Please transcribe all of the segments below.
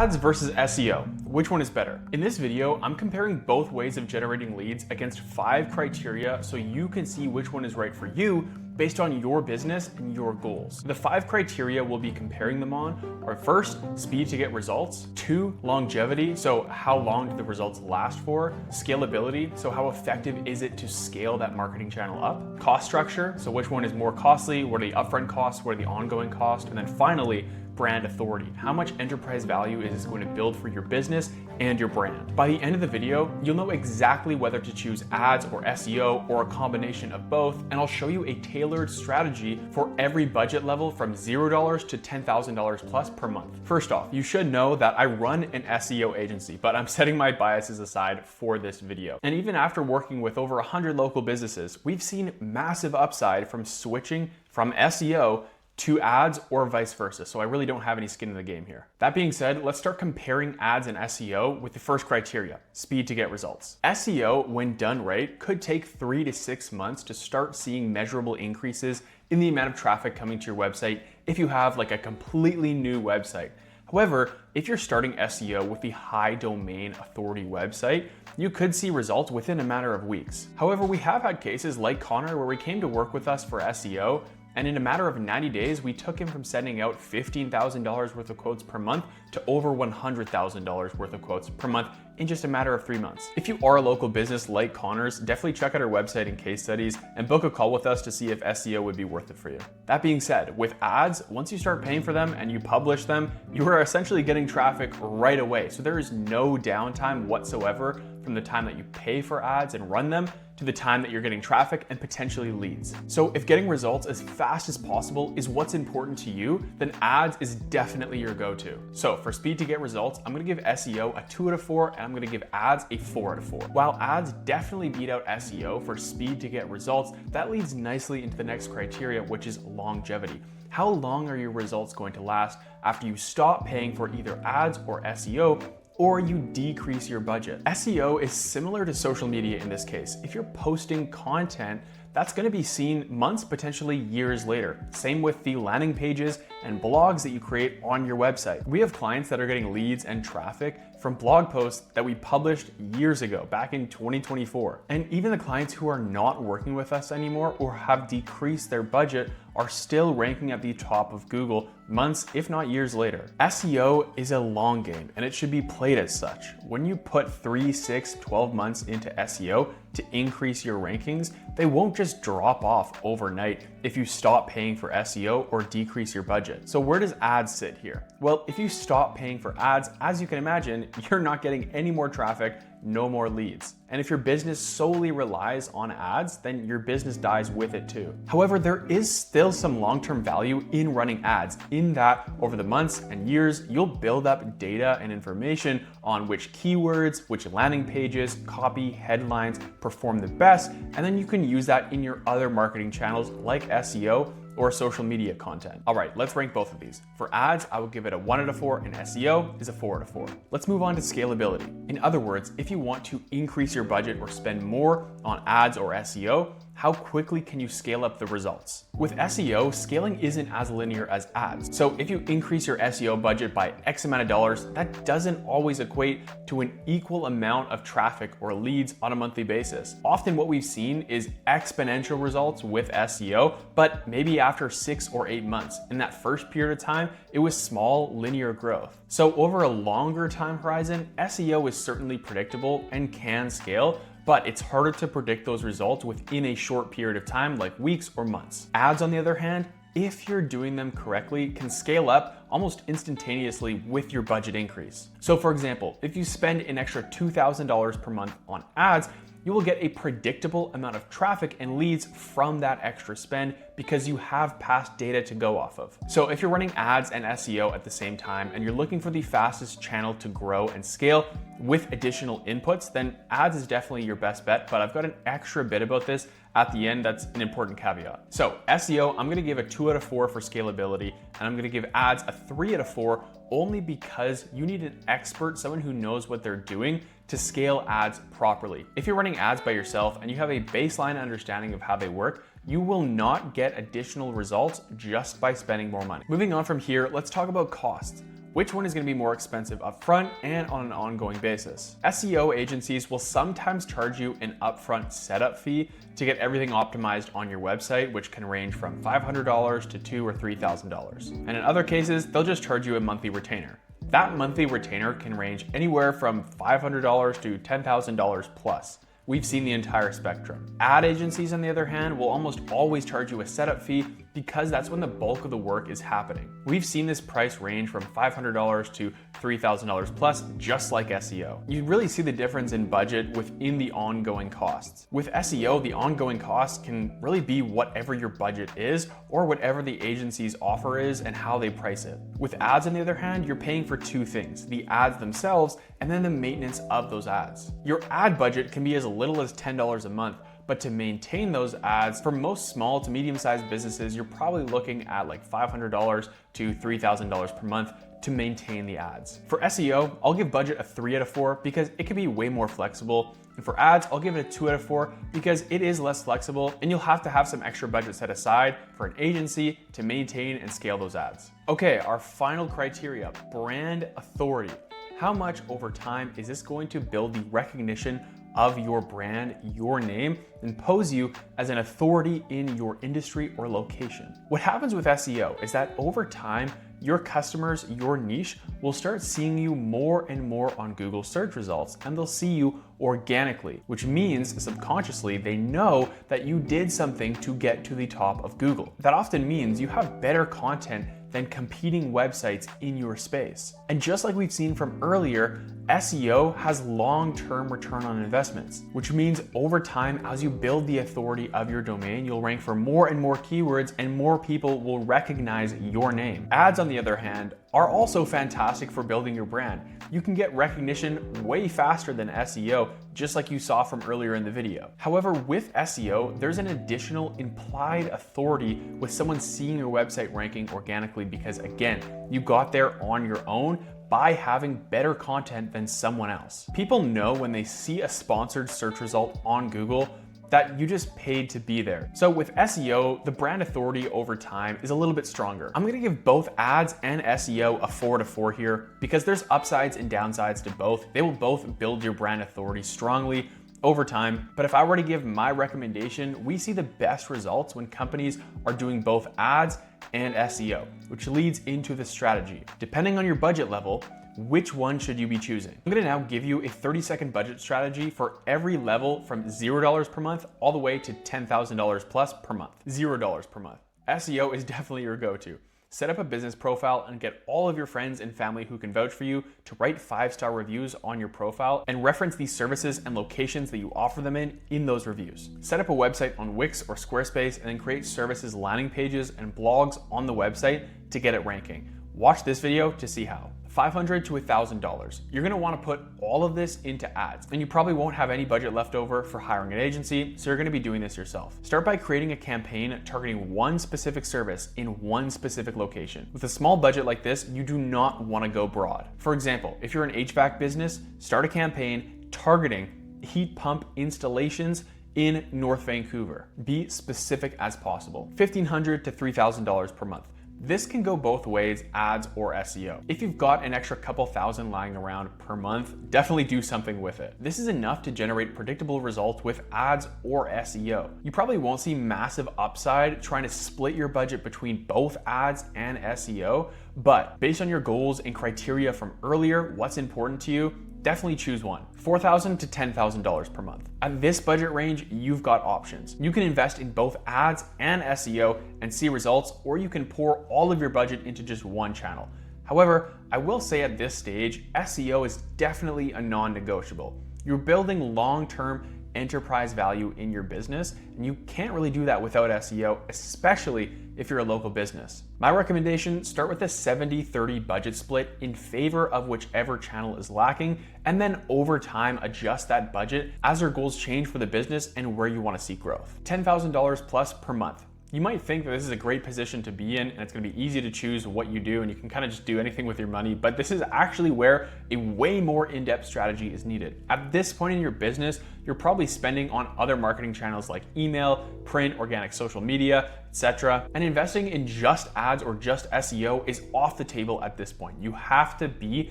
Ads versus SEO, which one is better? In this video, I'm comparing both ways of generating leads against 5 criteria so you can see which one is right for you based on your business and your goals. The 5 criteria we'll be comparing them on are: first, speed to get results; 2, longevity, so how long do the results last for; scalability, so how effective is it to scale that marketing channel up; cost structure, so which one is more costly, what are the upfront costs, what are the ongoing costs; and then finally, brand authority. How much enterprise value is this going to build for your business and your brand? By the end of the video, you'll know exactly whether to choose ads or SEO or a combination of both, and I'll show you a tailored strategy for every budget level from $0 to $10,000 plus per month. First off, you should know that I run an SEO agency, but I'm setting my biases aside for this video. And even after working with over 100 local businesses, we've seen massive upside from switching from SEO to ads or vice versa. So I really don't have any skin in the game here. That being said, let's start comparing ads and SEO with the first criteria: speed to get results. SEO, when done right, could take 3 to 6 months to start seeing measurable increases in the amount of traffic coming to your website if you have like a completely new website. However, if you're starting SEO with the high domain authority website, you could see results within a matter of weeks. However, we have had cases like Connor where he came to work with us for SEO, and in a matter of 90 days, we took him from sending out $15,000 worth of quotes per month to over $100,000 worth of quotes per month in just a matter of 3 months. If you are a local business like Connor's, definitely check out our website and case studies and book a call with us to see if SEO would be worth it for you. That being said, with ads, once you start paying for them and you publish them, you are essentially getting traffic right away. So there is no downtime whatsoever from the time that you pay for ads and run them to the time that you're getting traffic and potentially leads. So if getting results as fast as possible is what's important to you, then ads is definitely your go-to. So for speed to get results, I'm gonna give SEO a 2 out of 4, and I'm gonna give ads a 4 out of 4. While ads definitely beat out SEO for speed to get results, that leads nicely into the next criteria, which is longevity. How long are your results going to last after you stop paying for either ads or SEO, or you decrease your budget? SEO is similar to social media in this case. If you're posting content, that's gonna be seen months, potentially years later. Same with the landing pages and blogs that you create on your website. We have clients that are getting leads and traffic from blog posts that we published years ago, back in 2024. And even the clients who are not working with us anymore or have decreased their budget are still ranking at the top of Google months, if not years later. SEO is a long game and it should be played as such. When you put 3, 6, 12 months into SEO to increase your rankings, they won't just drop off overnight if you stop paying for SEO or decrease your budget. So where does ads sit here? Well, if you stop paying for ads, as you can imagine, you're not getting any more traffic, no more leads. And if your business solely relies on ads, then your business dies with it too. However, there is still some long-term value in running ads, in that over the months and years, you'll build up data and information on which keywords, which landing pages, copy, headlines perform the best, and then you can use that in your other marketing channels like SEO or social media content. All right, let's rank both of these. For ads, I would give it a 1 out of 4, and SEO is a 4 out of 4. Let's move on to scalability. In other words, if you want to increase your budget or spend more on ads or SEO, how quickly can you scale up the results? With SEO, scaling isn't as linear as ads. So if you increase your SEO budget by X amount of dollars, that doesn't always equate to an equal amount of traffic or leads on a monthly basis. Often what we've seen is exponential results with SEO, but maybe after 6 or 8 months. In that first period of time, it was small linear growth. So over a longer time horizon, SEO is certainly predictable and can scale, but it's harder to predict those results within a short period of time, like weeks or months. Ads, on the other hand, if you're doing them correctly, can scale up almost instantaneously with your budget increase. So for example, if you spend an extra $2,000 per month on ads, you will get a predictable amount of traffic and leads from that extra spend because you have past data to go off of. So if you're running ads and SEO at the same time and you're looking for the fastest channel to grow and scale with additional inputs, then ads is definitely your best bet, but I've got an extra bit about this at the end that's an important caveat. So SEO, I'm gonna give a 2 out of 4 for scalability, and I'm gonna give ads a 3 out of 4 only because you need an expert, someone who knows what they're doing to scale ads properly. If you're running ads by yourself and you have a baseline understanding of how they work, you will not get additional results just by spending more money. Moving on from here, let's talk about costs. Which one is going to be more expensive upfront and on an ongoing basis? SEO agencies will sometimes charge you an upfront setup fee to get everything optimized on your website, which can range from $500 to $2,000 or $3,000. And in other cases, they'll just charge you a monthly retainer. That monthly retainer can range anywhere from $500 to $10,000 plus. We've seen the entire spectrum. Ad agencies, on the other hand, will almost always charge you a setup fee because that's when the bulk of the work is happening. We've seen this price range from $500 to $3,000 plus, just like SEO. You really see the difference in budget within the ongoing costs. With SEO, the ongoing costs can really be whatever your budget is or whatever the agency's offer is and how they price it. With ads, on the other hand, you're paying for two things: the ads themselves and then the maintenance of those ads. Your ad budget can be as little as $10 a month, but to maintain those ads, for most small to medium-sized businesses, you're probably looking at like $500 to $3,000 per month to maintain the ads. For SEO, I'll give budget a 3 out of 4 because it can be way more flexible. And for ads, I'll give it a 2 out of 4 because it is less flexible and you'll have to have some extra budget set aside for an agency to maintain and scale those ads. Okay, our final criteria, brand authority. How much over time is this going to build the recognition of your brand, your name, and pose you as an authority in your industry or location? What happens with SEO is that over time, your customers, your niche, will start seeing you more and more on Google search results, and they'll see you organically, which means subconsciously they know that you did something to get to the top of Google. That often means you have better content than competing websites in your space. And just like we've seen from earlier, SEO has long-term return on investments, which means over time, as you build the authority of your domain, you'll rank for more and more keywords and more people will recognize your name. Ads, on the other hand, are also fantastic for building your brand. You can get recognition way faster than SEO, just like you saw from earlier in the video. However, with SEO, there's an additional implied authority with someone seeing your website ranking organically because, again, you got there on your own by having better content than someone else. People know when they see a sponsored search result on Google that you just paid to be there. So with SEO, the brand authority over time is a little bit stronger. I'm gonna give both ads and SEO a 4 out of 4 here because there's upsides and downsides to both. They will both build your brand authority strongly over time. But if I were to give my recommendation, we see the best results when companies are doing both ads and SEO, which leads into the strategy. Depending on your budget level, which one should you be choosing? I'm gonna now give you a 30-second budget strategy for every level from $0 per month all the way to $10,000 plus per month. $0 per month. SEO is definitely your go-to. Set up a business profile and get all of your friends and family who can vouch for you to write 5-star reviews on your profile and reference these services and locations that you offer them in those reviews. Set up a website on Wix or Squarespace and then create services landing pages and blogs on the website to get it ranking. Watch this video to see how. $500 to $1,000. You're gonna wanna put all of this into ads, and you probably won't have any budget left over for hiring an agency, so you're gonna be doing this yourself. Start by creating a campaign targeting one specific service in one specific location. With a small budget like this, you do not wanna go broad. For example, if you're an HVAC business, start a campaign targeting heat pump installations in North Vancouver. Be specific as possible. $1,500 to $3,000 per month. This can go both ways, ads or SEO. If you've got an extra couple thousand lying around per month, definitely do something with it. This is enough to generate predictable results with ads or SEO. You probably won't see massive upside trying to split your budget between both ads and SEO, but based on your goals and criteria from earlier, what's important to you, definitely choose one. $4,000 to $10,000 per month. At this budget range, you've got options. You can invest in both ads and SEO and see results, or you can pour all of your budget into just one channel. However, I will say at this stage, SEO is definitely a non-negotiable. You're building long-term enterprise value in your business, and you can't really do that without SEO, especially if you're a local business. My recommendation, start with a 70-30 budget split in favor of whichever channel is lacking, and then over time adjust that budget as your goals change for the business and where you want to see growth. $10,000 plus per month. You might think that this is a great position to be in and it's gonna be easy to choose what you do and you can kind of just do anything with your money, but this is actually where a way more in-depth strategy is needed. At this point in your business, you're probably spending on other marketing channels like email, print, organic social media, etc. And investing in just ads or just SEO is off the table at this point. You have to be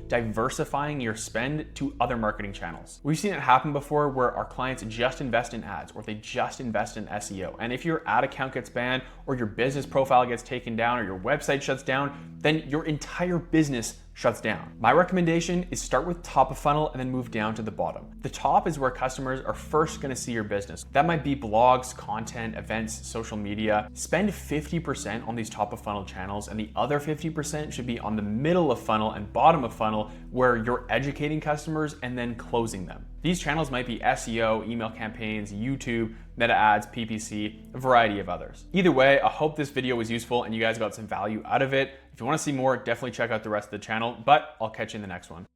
diversifying your spend to other marketing channels. We've seen it happen before where our clients just invest in ads or they just invest in SEO. And if your ad account gets banned or your business profile gets taken down or your website shuts down, then your entire business shuts down. My recommendation is start with top of funnel and then move down to the bottom. The top is where customers are first gonna see your business. That might be blogs, content, events, social media. Spend 50% on these top of funnel channels and the other 50% should be on the middle of funnel and bottom of funnel where you're educating customers and then closing them. These channels might be SEO, email campaigns, YouTube, meta ads, PPC, a variety of others. Either way, I hope this video was useful and you guys got some value out of it. If you want to see more, definitely check out the rest of the channel, but I'll catch you in the next one.